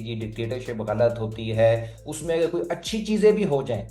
कि ये डिक्टेटरशिप गलत होती है, उसमें अगर कोई अच्छी चीजें भी हो जाएं,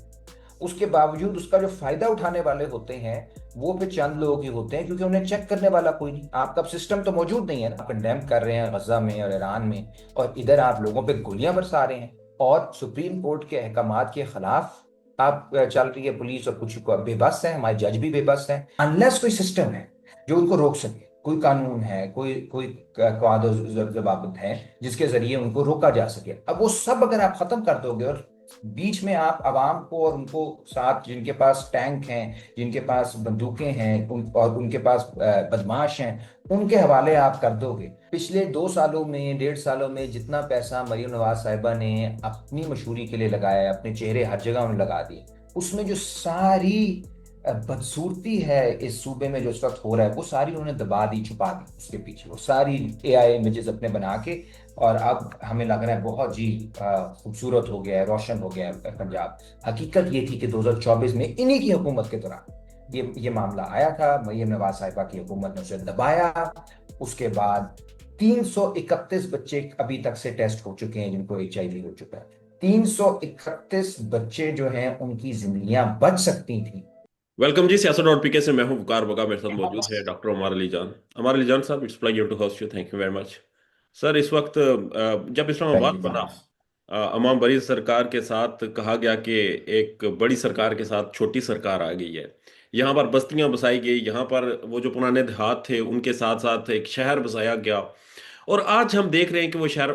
उसके बावजूद उसका जो फायदा उठाने वाले होते हैं वो फिर चंद लोग ही होते हैं, क्योंकि उन्हें चेक करने वाला कोई नहीं। आपका सिस्टम तो मौजूद नहीं है ना। आप कंडेम कर रहे हैं गजा में और ईरान में, और इधर आप लोगों पे गोलियां बरसा रहे हैं, और सुप्रीम कोर्ट के अहकामात के खिलाफ आप चल रही है पुलिस, और कुछ को बेबस है, हमारे जज भी बेबस हैं। अनलेस कोई सिस्टम है जो उनको रोक सके, कोई कानून है, कोई कोई कायदे जवाबत है जिसके जरिए उनको रोका जा सके, अब वो सब अगर आप खत्म कर दोगे और बीच में आप आवाम को और उनको साथ, जिनके पास टैंक हैं, जिनके पास बंदूकें हैं, और उनके पास बदमाश हैं, उनके हवाले आप कर दोगे। पिछले 2 सालों में, 1.5 सालों में जितना पैसा मरीम नवाज साहिबा ने अपनी मशहूरी के लिए लगाया है, अपने चेहरे हर जगह उन्होंने लगा दिए, उसमें जो सारी बदसूरती है इस सूबे में जो इस वक्त हो रहा है, वो सारी उन्होंने दबा दी, छुपा दी उसके पीछे, वो सारी AI इमेजेस अपने बना के। और अब हमें लग रहा है बहुत जी खूबसूरत हो गया है, रोशन हो गया है पंजाब। हकीकत ये थी कि 2024 में इन्हीं की हुकूमत के दौरान ये मामला आया था, मरियम नवाज साहिबा की हुकूमत ने उसे दबाया। उसके बाद 331 बच्चे अभी तक से टेस्ट हो चुके हैं जिनको HIV हो चुका है। 331 बच्चे जो हैं उनकी जिंदगियां बच सकती थी। वेलकम जी, सियासत डॉट पीके से मैं हूं वकार बगा। मेरे साथ मौजूद है डॉक्टर उमर अली जान। Umar Ali Jan sahab, it's pleasure to host you. Thank you very much. Sir, इस वक्त जब थैंक इस्लामाबाद यू बना, जनाब। अमाम बरी सरकार के साथ कहा गया कि एक बड़ी सरकार के साथ छोटी सरकार आ गई है। यहाँ पर बस्तियां बसाई गई, यहाँ पर वो जो पुराने देहात थे उनके साथ साथ एक शहर बसाया गया। और आज हम देख रहे हैं कि वो शहर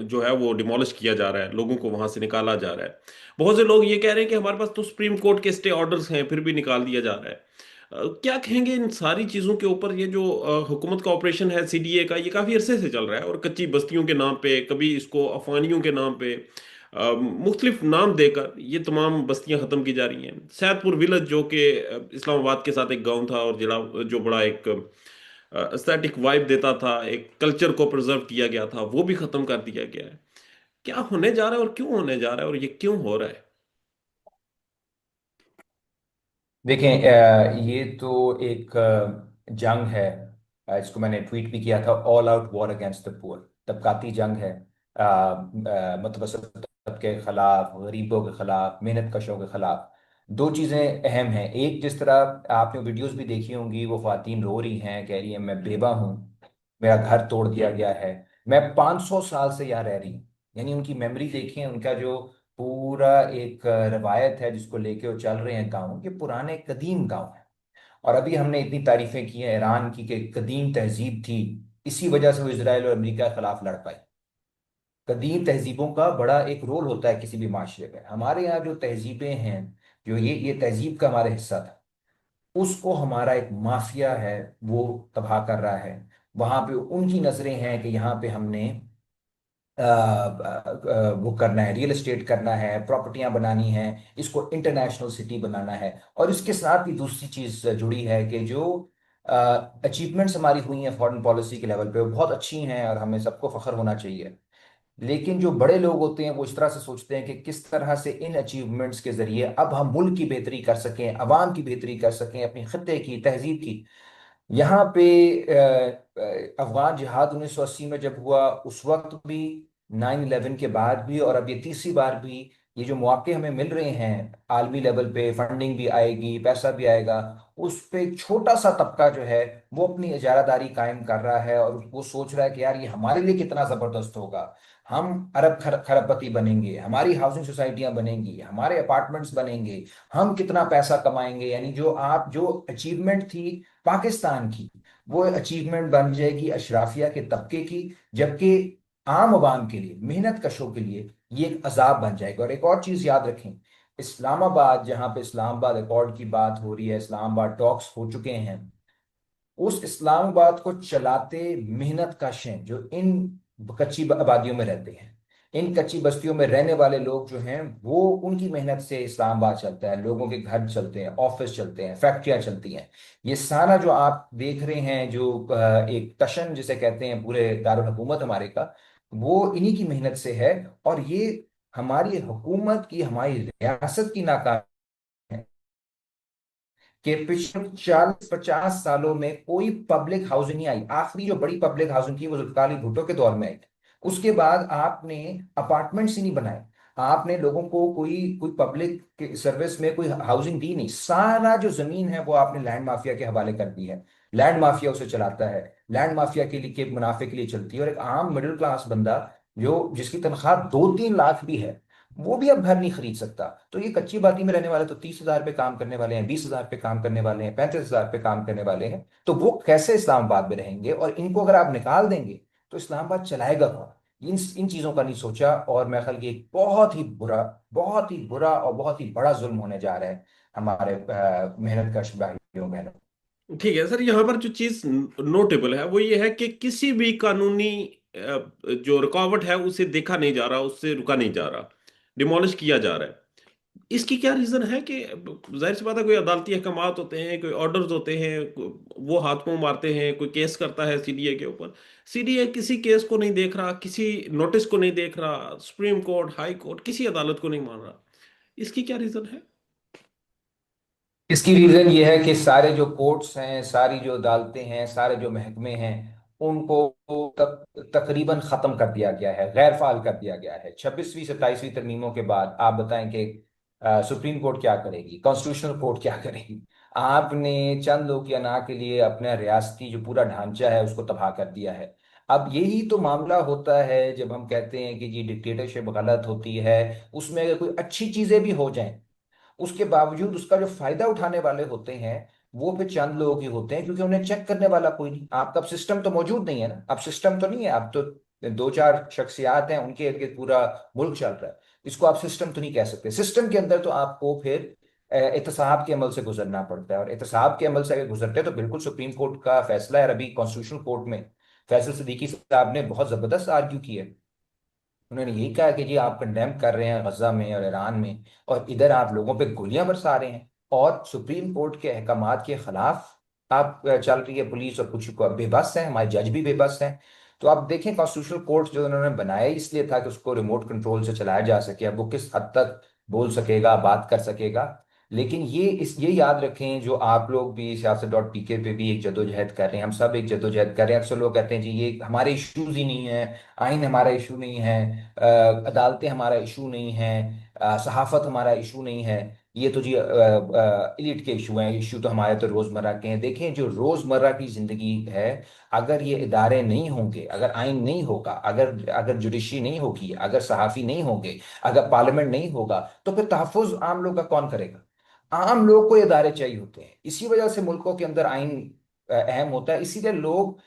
जो है वो डिमोलिश किया जा रहा है, लोगों को वहां से निकाला जा रहा है। बहुत से लोग ये कह रहे हैं कि हमारे पास तो सुप्रीम कोर्ट के स्टे ऑर्डर्स हैं, फिर भी निकाल दिया जा रहा है। क्या कहेंगे इन सारी चीजों के ऊपर? ये जो हुकूमत का ऑपरेशन है CDA का, ये काफी अरसे से चल रहा है, और कच्ची बस्तियों के नाम पे, कभी इसको अफगानियों के नाम पे मुख्तलिफ नाम देकर ये तमाम बस्तियां खत्म की जा रही हैं। सैदपुर विलेज जो कि इस्लामाबाद के साथ एक गांव था, और जिला जो बड़ा एक एस्थेटिक वाइब देता था, एक कल्चर को प्रिजर्व किया गया था, वो भी खत्म कर दिया गया है। क्या होने जा रहा है और क्यों होने जा रहा है, और ये क्यों हो रहा है? देखें, ये तो एक जंग है। इसको मैंने ट्वीट भी किया था, all out war against the poor. तबकाती जंग है, मुतवसत तबके के खिलाफ, गरीबों के खिलाफ, मेहनत कशों के खिलाफ। दो चीज़ें अहम हैं। एक, जिस तरह आपने वीडियोस भी देखी होंगी, वो खातन रो रही हैं, कह रही हैं मैं बेवा हूँ, मेरा घर तोड़ दिया गया है, मैं 500 साल से यहाँ रह रही हूँ। यानी उनकी मेमोरी देखिए, उनका जो पूरा एक रवायत है जिसको लेके वो चल रहे हैं गाँव, ये पुराने कदीम गाँव है। और अभी हमने इतनी तारीफें की हैं ईरान की कि कदीम तहजीब थी, इसी वजह से वो इसराइल और अमेरिका के खिलाफ लड़ पाई। कदीम तहजीबों का बड़ा एक रोल होता है किसी भी माशरे में। हमारे यहाँ जो तहजीबें हैं, जो ये तहजीब का हमारा हिस्सा था, उसको हमारा एक माफिया है वो तबाह कर रहा है। वहां पे उनकी नजरें हैं कि यहाँ पे हमने वो करना है, रियल एस्टेट करना है, प्रॉपर्टियां बनानी है, इसको इंटरनेशनल सिटी बनाना है। और इसके साथ ही दूसरी चीज जुड़ी है कि जो अचीवमेंट्स हमारी हुई हैं फॉरेन पॉलिसी के लेवल पे, वो बहुत अच्छी हैं और हमें सबको फख्र होना चाहिए। लेकिन जो बड़े लोग होते हैं वो इस तरह से सोचते हैं कि किस तरह से इन अचीवमेंट्स के जरिए अब हम मुल्क की बेहतरी कर सकें, अवाम की बेहतरी कर सकें, अपनी खित्ते की तहजीब की। यहाँ पे अफगान जिहाद 1980 में जब हुआ, उस वक्त भी, 9/11 के बाद भी, और अब ये तीसरी बार भी, ये जो मौके हमें मिल रहे हैं आलमी लेवल पे, फंडिंग भी आएगी, पैसा भी आएगा, उस पे एक छोटा सा तबका जो है वो अपनी इजारादारी कायम कर रहा है, और वो सोच रहा है कि यार ये हमारे लिए कितना जबरदस्त होगा, हम अरब खरबपति बनेंगे, हमारी हाउसिंग सोसाइटियां बनेंगी, हमारे अपार्टमेंट्स बनेंगे, हम कितना पैसा कमाएंगे। यानी जो अचीवमेंट थी पाकिस्तान की, वो अचीवमेंट बन जाएगी अशराफिया के तबके की, जबकि आम आवाम के लिए, मेहनत कशों के लिए ये एक अजाब बन जाएगा। और एक और चीज याद रखें, इस्लामाबाद, जहां पे इस्लामाबाद अकॉर्ड की बात हो रही है, इस्लामाबाद टॉक्स हो चुके हैं, उस इस्लामाबाद को चलाते मेहनत कश हैं जो इन कच्ची आबादियों में रहते हैं। इन कच्ची बस्तियों में रहने वाले लोग जो हैं, वो उनकी मेहनत से इस्लामाबाद चलता है, लोगों के घर चलते हैं, ऑफिस चलते हैं, फैक्ट्रियां चलती हैं। ये सारा जो आप देख रहे हैं, जो एक तशन जिसे कहते हैं पूरे दारुल हुकूमत हमारे का, वो इन्हीं की मेहनत से है। और ये हमारी हुकूमत की, हमारी रियासत की नाकामी है कि पिछले 40-50 सालों में कोई पब्लिक हाउसिंग नहीं आई। आखिरी जो बड़ी पब्लिक हाउसिंग थी वो जुल्फकार अली भुट्टो के दौर में आई। उसके बाद आपने अपार्टमेंट्स ही नहीं बनाए, आपने लोगों को कोई कोई पब्लिक सर्विस में कोई हाउसिंग दी नहीं, सारा जो जमीन है वो आपने लैंड माफिया के हवाले कर दी है। लैंड माफिया उसे चलाता है, लैंड माफिया के लिए के मुनाफे के लिए चलती है। और एक आम मिडिल क्लास बंदा जो जिसकी तनख्वाह 2-3 लाख भी है, वो भी अब घर नहीं खरीद सकता। तो ये कच्ची बाती में रहने वाले तो 30,000 पे काम करने वाले हैं, 20,000 पे काम करने वाले हैं, 35,000 पे काम करने वाले हैं, तो वो कैसे इस्लामाबाद में रहेंगे? और इनको अगर आप निकाल देंगे तो इस्लामाबाद चलाएगा कौन? इन चीजों का नहीं सोचा, और मेरे ख्याल ये एक बहुत ही बुरा और बहुत ही बड़ा जुल्म होने जा रहा है हमारे मेहनत कश भाइयों बहनों। ठीक है सर, यहाँ पर जो चीज नोटेबल है वो ये है कि किसी भी कानूनी जो रुकावट है उसे देखा नहीं जा रहा, उससे रुका नहीं जा रहा, डिमोलिश किया जा रहा है। इसकी क्या रीजन है कि जाहिर सी बात है, कोई अदालती अहकामात होते हैं, कोई ऑर्डर्स होते हैं, वो हाथ पांव मारते हैं, कोई केस करता है सीडीए के ऊपर, सीडीए किसी केस को नहीं देख रहा, किसी नोटिस को नहीं देख रहा, सुप्रीम कोर्ट, हाई कोर्ट, किसी अदालत को नहीं मान रहा। इसकी क्या रीजन है? इसकी रीजन ये है कि सारे जो कोर्ट्स हैं, सारी जो अदालतें हैं, सारे जो महकमे हैं, उनको तकरीबन खत्म कर दिया गया है, गैर फाल कर दिया गया है। 26वीं 27वीं तरमीमों के बाद आप बताएं कि सुप्रीम कोर्ट क्या करेगी, कॉन्स्टिट्यूशनल कोर्ट क्या करेगी? आपने चंद लोग की अना के लिए अपना रियासती जो पूरा ढांचा है उसको तबाह कर दिया है। अब यही तो मामला होता है जब हम कहते हैं कि जी डिक्टेटरशिप गलत होती है। उसमें अगर कोई अच्छी चीजें भी हो जाएं, उसके बावजूद उसका जो फायदा उठाने वाले होते हैं वो फिर चंद लोग ही होते हैं, क्योंकि उन्हें चेक करने वाला कोई नहीं। आपका सिस्टम तो मौजूद नहीं है ना, अब सिस्टम तो नहीं है, अब तो 2-4 शख्सियात हैं, उनके इर्द गिर्द पूरा मुल्क चल रहा है। इसको आप सिस्टम तो नहीं कह सकते। सिस्टम के अंदर तो आपको फिर एहतसाब के अमल से गुजरना पड़ता है, और एहतसाब के अमल से अगर गुजरते हैं तो बिल्कुल सुप्रीम कोर्ट का फैसला है। और अभी कॉन्स्टिट्यूशनल कोर्ट में फैसल सिद्दीकी साहब ने बहुत जबरदस्त आर्ग्यू किया। उन्होंने यही कहा कि जी आप कंडेम कर रहे हैं गजा में और ईरान में, और इधर आप लोगों पे गोलियां बरसा रहे हैं, और सुप्रीम कोर्ट के अहकामात के खिलाफ आप चल रही है पुलिस, और कुछ को बेबस है, हमारे जज भी बेबस हैं। तो आप देखें कॉन्स्टिट्यूशनल कोर्ट जो उन्होंने बनाया ही इसलिए था कि उसको रिमोट कंट्रोल से चलाया जा सके। अब वो किस हद तक बोल सकेगा, बात कर सकेगा। लेकिन ये याद रखें, जो आप लोग भी सियासत.pk पे भी एक जदोजहद कर रहे हैं, हम सब एक जदोजहद कर रहे हैं। अक्सर लोग कहते हैं जी ये हमारे इश्यूज ही नहीं है, आइन हमारा इशू नहीं है, अदालतें हमारा इशू नहीं है, सहाफत हमारा इशू नहीं है, ये तो जी इलीट के इशू हैं। इशू तो हमारे तो रोजमर्रा के हैं। देखें जो रोजमर्रा की जिंदगी है, अगर ये इदारे नहीं होंगे, अगर आइन नहीं होगा, अगर अगर जुडिशरी नहीं होगी, अगर सहाफी नहीं होंगे, अगर पार्लियामेंट नहीं होगा, तो फिर तहफ़्फ़ुज़ आम लोग का कौन करेगा? आम लोग को ये इदारे चाहिए होते हैं। इसी वजह से मुल्कों के अंदर आइन अहम होता है। इसीलिए लोग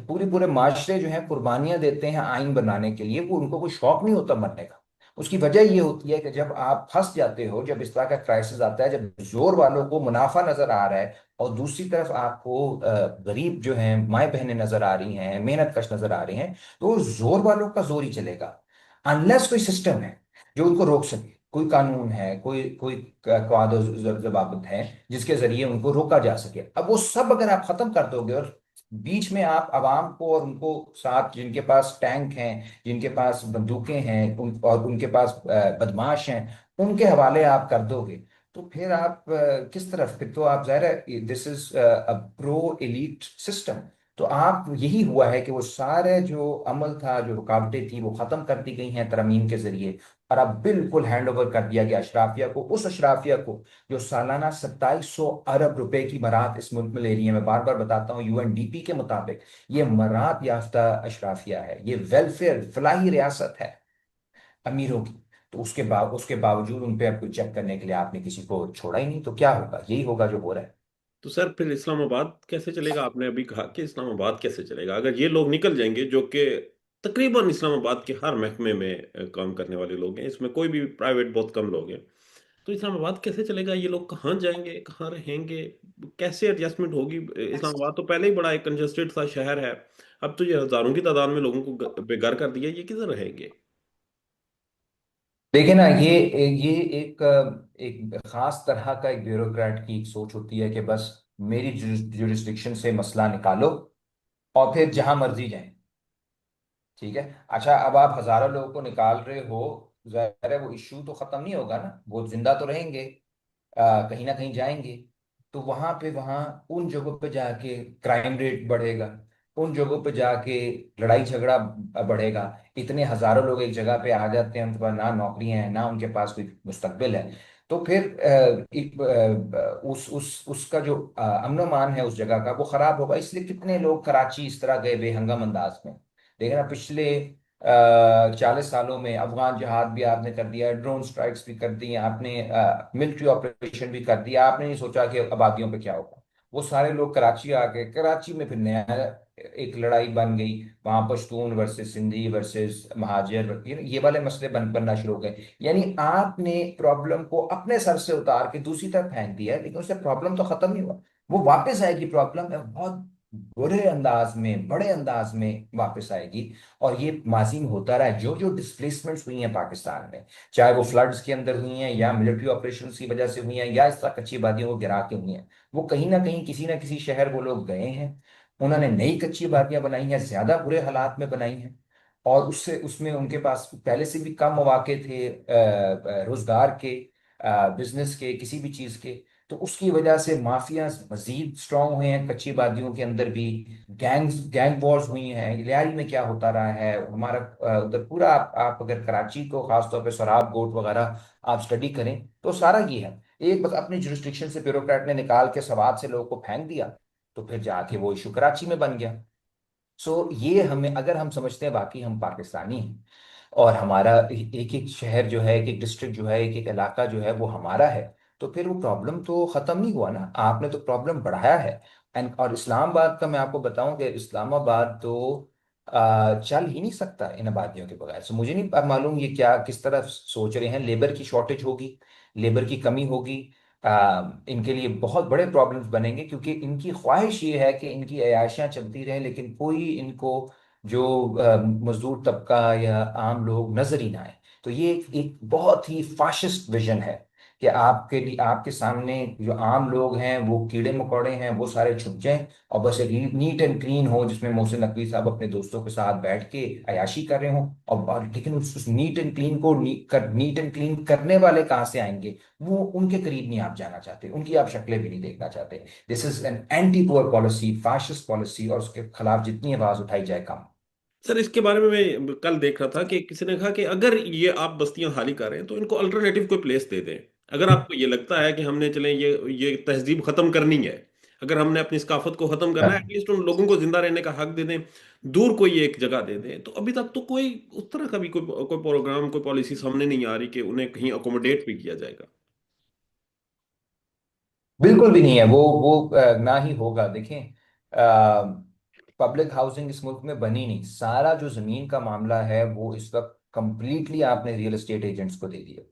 पूरे पूरे माशरे जो हैं कुर्बानियां देते हैं आइन बनाने के लिए। वो उनको कोई शौक नहीं होता मरने का। उसकी वजह ये होती है कि जब आप फंस जाते हो, जब इस तरह का क्राइसिस आता है, जब जोर वालों को मुनाफा नजर आ रहा है, और दूसरी तरफ आपको गरीब जो हैं माएँ बहनें नजर आ रही हैं, मेहनत कश नजर आ रही हैं, तो जोर वालों का जोर ही चलेगा। अनलेस कोई सिस्टम है जो उनको रोक सके, कोई कानून है, कोई कोई कायदे जवाबित है जिसके जरिए उनको रोका जा सके। अब वो सब अगर आप खत्म कर दोगे, और बीच में आप आवाम को और उनको साथ जिनके पास टैंक हैं, जिनके पास बंदूकें हैं, और उनके पास बदमाश हैं, उनके हवाले आप कर दोगे, तो फिर आप किस तरफ? फिर तो आप जाहिर है this is a pro elite system. तो आप यही हुआ है कि वो सारे जो अमल था, जो रुकावटें थी, वो खत्म कर दी गई हैं तरमीम के जरिए। और अब बिल्कुल हैंड ओवर कर दिया गया अशराफिया को, उस अशराफिया को जो सालाना 2700 अरब रुपए की मरात इस मुल्क में ले रही है। मैं बार बार बताता हूँ, यूएनडीपी के मुताबिक ये मरात याफ्ता अशराफिया है, ये वेलफेयर फलाही रियासत है अमीरों की। तो उसके बावजूद उन पे अब कोई चेक करने के लिए आपने किसी को छोड़ा ही नहीं। तो क्या होगा? यही होगा जो हो रहा है। तो सर फिर इस्लामाबाद कैसे चलेगा? आपने अभी कहा कि इस्लामाबाद कैसे चलेगा अगर ये लोग निकल जाएंगे, जो कि तकरीबन इस्लामाबाद के हर महकमे में काम करने वाले लोग हैं, इसमें कोई भी प्राइवेट बहुत कम लोग हैं। तो इस्लामाबाद कैसे चलेगा? ये लोग कहाँ जाएंगे, कहाँ रहेंगे, कैसे एडजस्टमेंट होगी? इस्लामाबाद तो पहले ही बड़ा एक कंजेस्टेड सा शहर है, अब तो ये हजारों की तादाद में लोगों को बेघर कर दिया, ये किधर रहेंगे? देखिए ना, ये एक खास तरह का एक ब्यूरोक्रेट की एक सोच होती है कि बस मेरी जुरिस्डिक्शन से मसला निकालो और फिर जहां मर्जी जाएं। ठीक है, अच्छा अब आप हजारों लोगों को निकाल रहे हो, जाहिर है वो इश्यू तो खत्म नहीं होगा ना, वो जिंदा तो रहेंगे, कहीं ना कहीं जाएंगे। तो वहां पे, वहां उन जगहों पे जाके क्राइम रेट बढ़ेगा, उन जगहों पे जाके लड़ाई झगड़ा बढ़ेगा। इतने हजारों लोग एक जगह पे आ जाते हैं, उनके पास ना नौकरियां हैं ना उनके पास कोई मुस्तकबिल है। तो फिर उस उसका जो अमन अमान है उस जगह का वो खराब होगा। इसलिए कितने लोग कराची इस तरह गए बेहंगम अंदाज में। देखना पिछले 40 सालों में अफगान जहाद भी आपने कर दिया, ड्रोन स्ट्राइक्स भी कर दी आपने, मिलिट्री ऑपरेशन भी कर दिया, आपने नहीं सोचा कि आबादियों पे क्या होगा। वो सारे लोग कराची आ गए, कराची में फिर नया एक लड़ाई बन गई। वहां पश्तून वर्सेस सिंधी वर्सेस महाजर, ये वाले मसले बनना शुरू हो गए। यानी आपने प्रॉब्लम को अपने सर से उतार के दूसरी तरफ फेंक दिया है, लेकिन उससे प्रॉब्लम तो खत्म नहीं हुआ। वो वापस आएगी, प्रॉब्लम है बहुत बुरे अंदाज में, बड़े अंदाज में वापस आएगी। और ये माजी में होता रहा है। जो जो डिस्प्लेसमेंट्स हुई हैं पाकिस्तान में, चाहे वो फ्लड्स के अंदर हुई हैं या मिलिट्री ऑपरेशन की वजह से हुई हैं या इस तरह कच्ची आबादियों को गिरा के हुई हैं, वो कहीं ना किसी शहर वो लोग गए हैं, उन्होंने नई कच्ची आबादियां बनाई हैं, ज्यादा बुरे हालात में बनाई हैं। और उससे उसमें उनके पास पहले से भी कम मौके थे रोजगार के, बिजनेस के, किसी भी चीज के। तो उसकी वजह से माफिया मजीद स्ट्रांग हुए हैं कच्ची आबादियों के अंदर भी। गैंग वॉर्स हुई हैं। लियारी में क्या होता रहा है हमारा, उधर पूरा आप अगर कराची को खासतौर पे सराब गोट वगैरह आप स्टडी करें तो सारा ये है। एक बस अपनी जुरिस्डिक्शन से ब्यूरोक्रेट ने निकाल के सवाद से लोगों को फेंक दिया, तो फिर जाके वो इशू कराची में बन गया। सो ये हमें, अगर हम समझते हैं बाकी हम पाकिस्तानी हैं और हमारा एक एक शहर जो है, एक एक डिस्ट्रिक्ट जो है, एक एक इलाका जो है वो हमारा है, तो फिर वो प्रॉब्लम तो खत्म नहीं हुआ ना, आपने तो प्रॉब्लम बढ़ाया है। एंड और इस्लामाबाद का मैं आपको बताऊं कि इस्लामाबाद तो चल ही नहीं सकता इन आबादियों के बगैर। सो मुझे नहीं मालूम ये क्या किस तरह सोच रहे हैं। लेबर की शॉर्टेज होगी, लेबर की कमी होगी, इनके लिए बहुत बड़े प्रॉब्लम्स बनेंगे, क्योंकि इनकी ख्वाहिश ये है कि इनकी अयाशियां चलती रहें लेकिन कोई इनको जो मजदूर तबका या आम लोग नजर ही ना आए। तो ये एक बहुत ही फाशिस्ट विजन है कि आपके लिए, आपके सामने जो आम लोग हैं वो कीड़े मकोड़े हैं वो सारे छुप जाएं और बस एक नीट एंड क्लीन हो, जिसमें मोहसिन नकवी साहब अपने दोस्तों के साथ बैठ के अयाशी कर रहे हों। लेकिन उस नीट एंड क्लीन को नीट एंड क्लीन करने वाले कहाँ से आएंगे? वो उनके करीब नहीं आप जाना चाहते, उनकी आप शक्लें भी नहीं देखना चाहते। This is an anti poor policy, fascist policy, और उसके खिलाफ जितनी आवाज उठाई जाए कम। सर, इसके बारे में मैं कल देख रहा था कि किसी ने कहा कि अगर ये आप बस्तियां खाली कर रहे हैं तो इनको अल्टरनेटिव कोई प्लेस दे दें। अगर आपको ये लगता है कि हमने चले ये तहजीब खत्म करनी है, अगर हमने अपनी सकाफत को खत्म करना है, हाँ। एटलीस्ट उन लोगों को जिंदा रहने का हक दे दें, दूर कोई एक जगह दे दें। तो अभी तक तो कोई उस तरह का भी कोई प्रोग्राम, कोई पॉलिसी सामने नहीं आ रही कि उन्हें कहीं अकोमोडेट भी किया जाएगा। बिल्कुल भी नहीं है वो ना ही होगा। देखें, पब्लिक हाउसिंग इस मुल्क में बनी नहीं। सारा जो जमीन का मामला है वो इस वक्त कंप्लीटली आपने रियल एस्टेट एजेंट्स को दे दिया,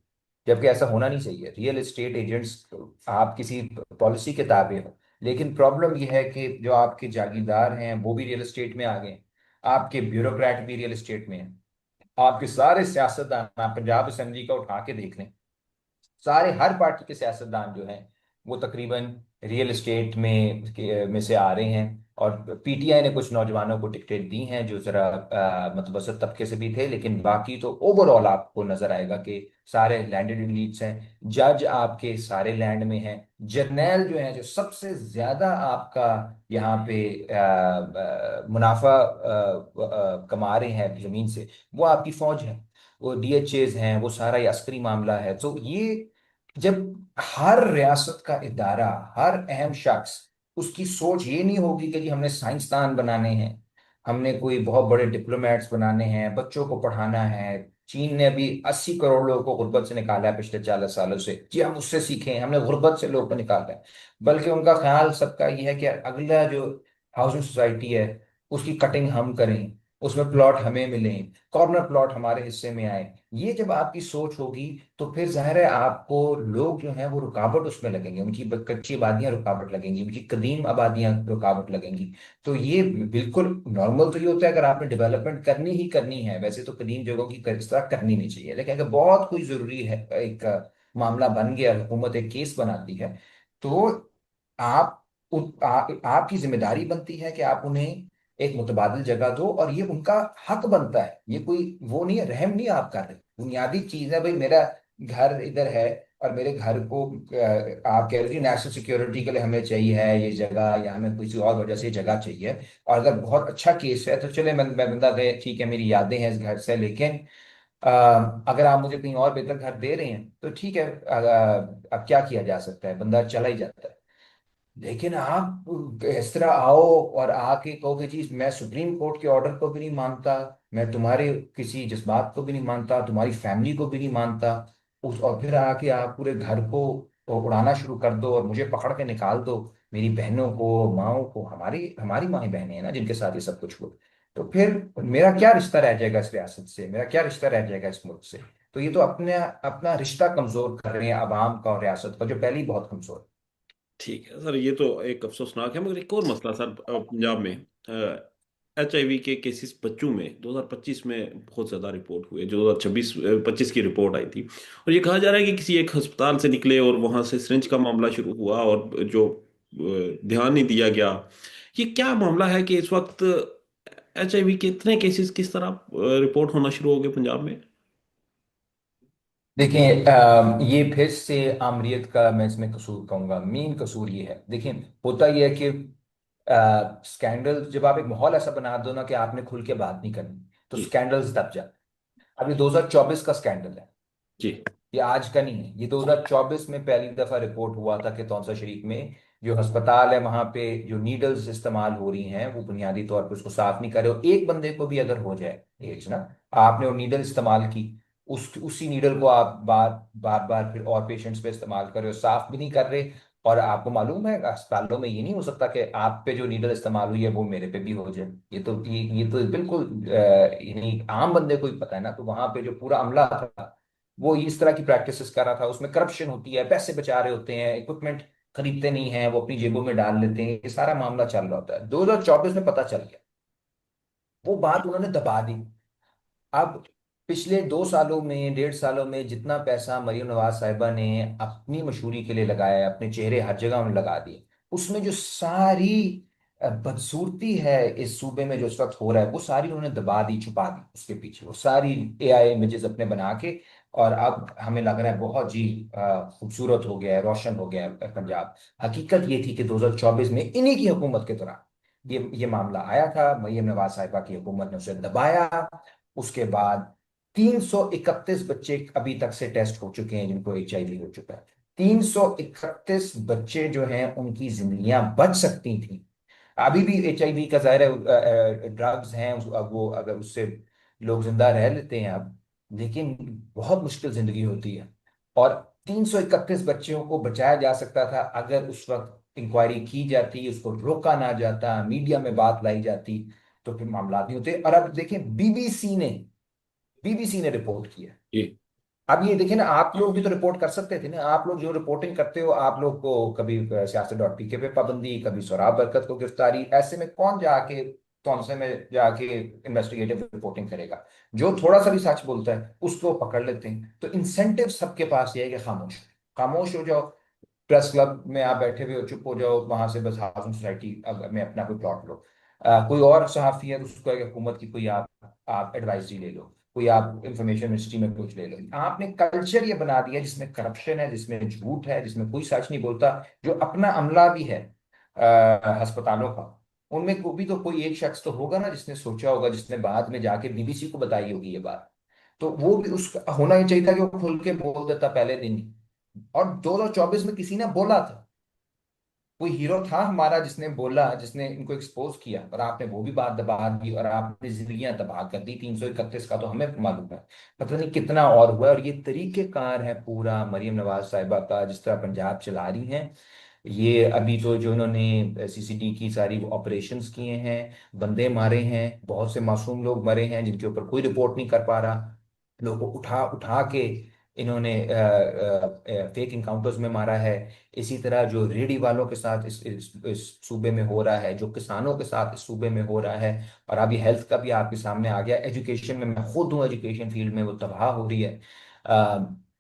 जबकि ऐसा होना नहीं चाहिए। रियल एस्टेट एजेंट्स, आप किसी पॉलिसी के ताबे हो, लेकिन प्रॉब्लम यह है कि जो आपके जागीरदार हैं वो भी रियल एस्टेट में आ गए, आपके ब्यूरोक्रेट भी रियल एस्टेट में हैं, आपके सारे सियासतदान, आप पंजाब असेंबली का उठा के देख लें, सारे हर पार्टी के सियासतदान जो हैं वो तकरीबन रियल एस्टेट में से आ रहे हैं। और पीटीआई ने कुछ नौजवानों को टिकटें दी हैं जो जरा मतवसत तबके से भी थे, लेकिन बाकी तो ओवरऑल आपको नजर आएगा कि सारे लैंडेड एलीट्स हैं। जज आपके सारे लैंड में हैं। जर्नैल जो है, जो सबसे ज्यादा आपका यहाँ पे मुनाफा कमा रहे हैं जमीन से, वो आपकी फौज है, वो डीएचएज हैं, वो सारा ये अस्करी मामला है। तो ये जब हर रियासत का इदारा, हर अहम शख्स, उसकी सोच ये नहीं होगी कि जी हमने साइंसदान बनाने हैं, हमने कोई बहुत बड़े डिप्लोमेट्स बनाने हैं, बच्चों को पढ़ाना है। चीन ने अभी 80 करोड़ लोगों को गुर्बत से निकाला है पिछले 40 सालों से, जी हम उससे सीखें, हमने गुर्बत से लोगों को निकाला है। बल्कि उनका ख्याल सबका ये है कि अगला जो हाउसिंग सोसाइटी है उसकी कटिंग हम करें, उसमें प्लॉट हमें मिलें, कॉर्नर प्लॉट हमारे हिस्से में आए। ये जब आपकी सोच होगी तो फिर जाहिर है आपको लोग जो हैं वो रुकावट उसमें लगेंगे, उनकी कच्ची आबादियां रुकावट लगेंगी, उनकी कदीम आबादियां रुकावट लगेंगी। तो ये बिल्कुल नॉर्मल तो ये होता है, अगर आपने डेवलपमेंट करनी ही करनी है, वैसे तो कदीम जगहों की इस तरह करनी नहीं चाहिए, लेकिन अगर बहुत कोई जरूरी है, एक मामला बन गया, हुकूमत एक केस बनाती है, तो आप आपकी जिम्मेदारी बनती है कि आप उन्हें एक मुतबादिल जगह दो, और ये उनका हक बनता है। ये कोई वो नहीं है, रहम नहीं आप कर रहे, बुनियादी चीज है भाई। मेरा घर इधर है और मेरे घर को आप कह रहे थे नेशनल सिक्योरिटी के लिए हमें चाहिए है ये जगह, या हमें किसी और वजह से ये जगह चाहिए, और अगर बहुत अच्छा केस है तो चले, मैं बंदा गए, ठीक है मेरी यादें हैं इस घर से, लेकिन अ, अगर आप मुझे कहीं और बेहतर घर दे रहे हैं तो ठीक है, अब क्या किया जा सकता है, बंदा चला ही जाता है। लेकिन आप इस तरह आओ और आके कहोगे जी मैं सुप्रीम कोर्ट के ऑर्डर को भी नहीं मानता, मैं तुम्हारे किसी जज्बात को भी नहीं मानता, तुम्हारी फैमिली को भी नहीं मानता, उस और फिर आके आप पूरे घर को उड़ाना शुरू कर दो और मुझे पकड़ के निकाल दो, मेरी बहनों को, माओ को, हमारी हमारी माएँ बहनें हैं ना जिनके साथ ये सब कुछ हुआ, तो फिर मेरा क्या रिश्ता रह जाएगा इस रियासत से, मेरा क्या रिश्ता रह जाएगा इस मुल्क से। तो ये तो अपने अपना रिश्ता कमजोर कर रहे हैं अवाम का और रियासत का, जो पहले ही बहुत कमजोर है। ठीक है सर, ये तो एक अफसोसनाक है। मगर एक और मसला सर, पंजाब में HIV के केसेस बच्चों में 2025 में बहुत ज़्यादा रिपोर्ट हुए, जो 2026 25 की रिपोर्ट आई थी। और ये कहा जा रहा है कि किसी एक अस्पताल से निकले और वहाँ से सिरिंज का मामला शुरू हुआ, और जो ध्यान नहीं दिया गया। ये क्या मामला है कि इस वक्त HIV के इतने केसेस किस तरह रिपोर्ट होना शुरू हो गए पंजाब में? देखिए ये फिर से आमरीत का मैं इसमें कसूर कहूंगा, मेन कसूर ये है। देखिए होता ये है कि स्कैंडल, जब आप एक माहौल ऐसा बना दो ना कि आपने खुल के बात नहीं करनी, तो जी। स्कैंडल्स दब जाते हैं। अब ये 2024 का स्कैंडल है, जी। ये आज का नहीं है, ये 2024 में पहली दफा रिपोर्ट हुआ था कि तौसा शरीफ में जो अस्पताल है वहां पे जो नीडल्स इस्तेमाल हो रही हैं वो बुनियादी तौर पे उसको साफ नहीं कर रहे, और एक बंदे को भी अगर हो जाए एड्स ना, आपने वो नीडल इस्तेमाल की, उसी नीडल को आप बार बार बार फिर और पेशेंट्स पे इस्तेमाल कर रहे हो, साफ भी नहीं कर रहे। और आपको मालूम है अस्पतालों में ये नहीं हो सकता कि आप पे जो नीडल इस्तेमाल हुई है वो मेरे पे भी हो जाए, ये तो बिल्कुल यानी आम बंदे को ही पता है ना। तो वहां पे जो पूरा अमला था वो इस तरह की प्रैक्टिसेस कर रहा था, उसमें करप्शन होती है, पैसे बचा रहे होते हैं, इक्विपमेंट खरीदते नहीं है, वो अपनी जेबों में डाल लेते हैं, ये सारा मामला चल रहा होता है। 2024 में पता चल गया, वो बात उन्होंने दबा दी। अब पिछले 2 सालों में, 1.5 सालों में जितना पैसा मरियम नवाज साहिबा ने अपनी मशहूरी के लिए लगाया है, अपने चेहरे हर जगह में लगा दिए, उसमें जो सारी बदसूरती है इस सूबे में जो इस वक्त हो रहा है, वो सारी उन्होंने दबा दी, छुपा दी उसके पीछे, वो सारी AI इमेजेस अपने बना के। और अब हमें लग रहा है बहुत जी खूबसूरत हो गया है, रोशन हो गया है पंजाब। हकीकत ये थी कि 2024 में इन्हीं की हुकूमत के दौरान ये मामला आया था, मरियम नवाज साहिबा की हुकूमत ने उसे दबाया। उसके बाद 331 बच्चे अभी तक से टेस्ट हो चुके हैं जिनको HIV हो चुका है। 331 बच्चे जो हैं उनकी जिंदगियां बच सकती थी। अभी भी HIV का जाहिर है ड्रग्स हैं, अब वो अगर उससे लोग जिंदा रह लेते हैं अब, लेकिन बहुत मुश्किल जिंदगी होती है। और 331 बच्चों को बचाया जा सकता था अगर उस वक्त इंक्वायरी की जाती, उसको रोका ना जाता, मीडिया में बात लाई जाती, तो फिर मामला नहीं होते। और अब देखें बीबीसी ने रिपोर्ट किया। जी। अब ये देखिए ना, आप लोग भी तो रिपोर्ट कर सकते थे ना, आप लोग जो रिपोर्टिंग करते हो, आप लोग को कभी siyaset.pk पे पाबंदी, कभी सोराब बरकत को गिरफ्तारी, ऐसे में कौन जाके तौनसे में जाके इन्वेस्टिगेटिव रिपोर्टिंग करेगा। जो थोड़ा सा भी सच बोलता है उसको पकड़ लेते हैं। तो इंसेंटिव सबके पास ये है कि खामोश, खामोश हो जाओ, प्रेस क्लब में आप बैठे हुए हो चुप हो जाओ, वहां से बस हाउसिंग सोसाइटी में अपना कोई प्लॉट लो। कोई और सहाफी है तो उसको एक हुकूमत की कोई आप एडवाइजरी ले लो, कोई आप इंफॉर्मेशन मिनिस्ट्री में कुछ ले लो। आपने कल्चर ये बना दिया जिसमें करप्शन है, जिसमें झूठ है, जिसमें कोई सच नहीं बोलता। जो अपना अमला भी है अस्पतालों का, उनमें को भी तो कोई एक शख्स तो होगा ना जिसने सोचा होगा, जिसने बाद में जाके बीबीसी को बताई होगी ये बात। तो वो भी उसका होना ही चाहिए था कि वो खुल के बोल देता पहले दिन ही। और 2024 में किसी ने बोला था, कोई हीरो था हमारा जिसने बोला, जिसने इनको एक्सपोज किया, और आपने वो भी बात दबा दी और आपने जिंदगियां तबाह कर दी। 331 का तो हमें मालूम है, पता नहीं कितना और हुआ है। और ये तरीकेकार है पूरा मरियम नवाज साहिबा का, जिस तरह पंजाब चला रही हैं। ये अभी तो जो इन्होंने CCD की सारी ऑपरेशंस किए हैं, बंदे मारे हैं, बहुत से मासूम लोग मरे हैं जिनके ऊपर कोई रिपोर्ट नहीं कर पा रहा, लोगों को उठा उठा के इन्होंने फेक इनकाउंटर्स में मारा है। इसी तरह जो रेडी वालों के साथ इस सूबे में हो रहा है, जो किसानों के साथ इस सूबे में हो रहा है। और अभी हेल्थ का भी आपके सामने आ गया, एजुकेशन में मैं खुद हूँ, एजुकेशन फील्ड में वो तबाह हो रही है।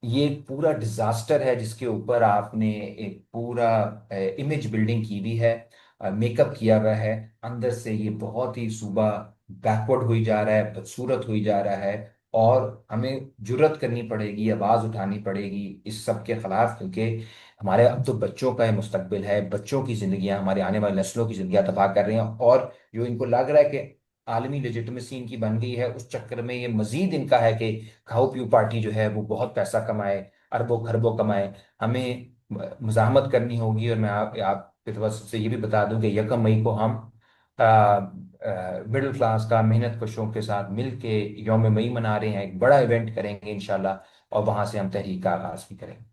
ये एक पूरा डिजास्टर है जिसके ऊपर आपने एक पूरा इमेज बिल्डिंग की हुई है, मेकअप किया हुआ है। अंदर से ये बहुत ही सूबा बैकवर्ड हुई जा रहा है, बदसूरत हुई जा रहा है। और हमें जुर्रत करनी पड़ेगी, आवाज़ उठानी पड़ेगी इस सब के खिलाफ, क्योंकि हमारे अब तो बच्चों का मुस्तकबिल है, बच्चों की ज़िंदगियां, हमारे आने वाली नस्लों की ज़िंदगियां तबाह कर रही हैं। और जो इनको लग रहा है कि आलमी लेजिटिमेसी इनकी बन गई है, उस चक्कर में ये मजीद इनका है कि खाओ पियो पार्टी जो है वो बहुत पैसा कमाए, अरबों खरबों कमाए। हमें मुजाहमत करनी होगी। और मैं आपके तरफ से ये भी बता दूं कि 1 मई को हम मिडिल क्लास का मेहनत कशों के साथ मिल के यौम मई मना रहे हैं, एक बड़ा इवेंट करेंगे इंशाल्लाह, और वहां से हम तहरीक का आगाज भी करेंगे।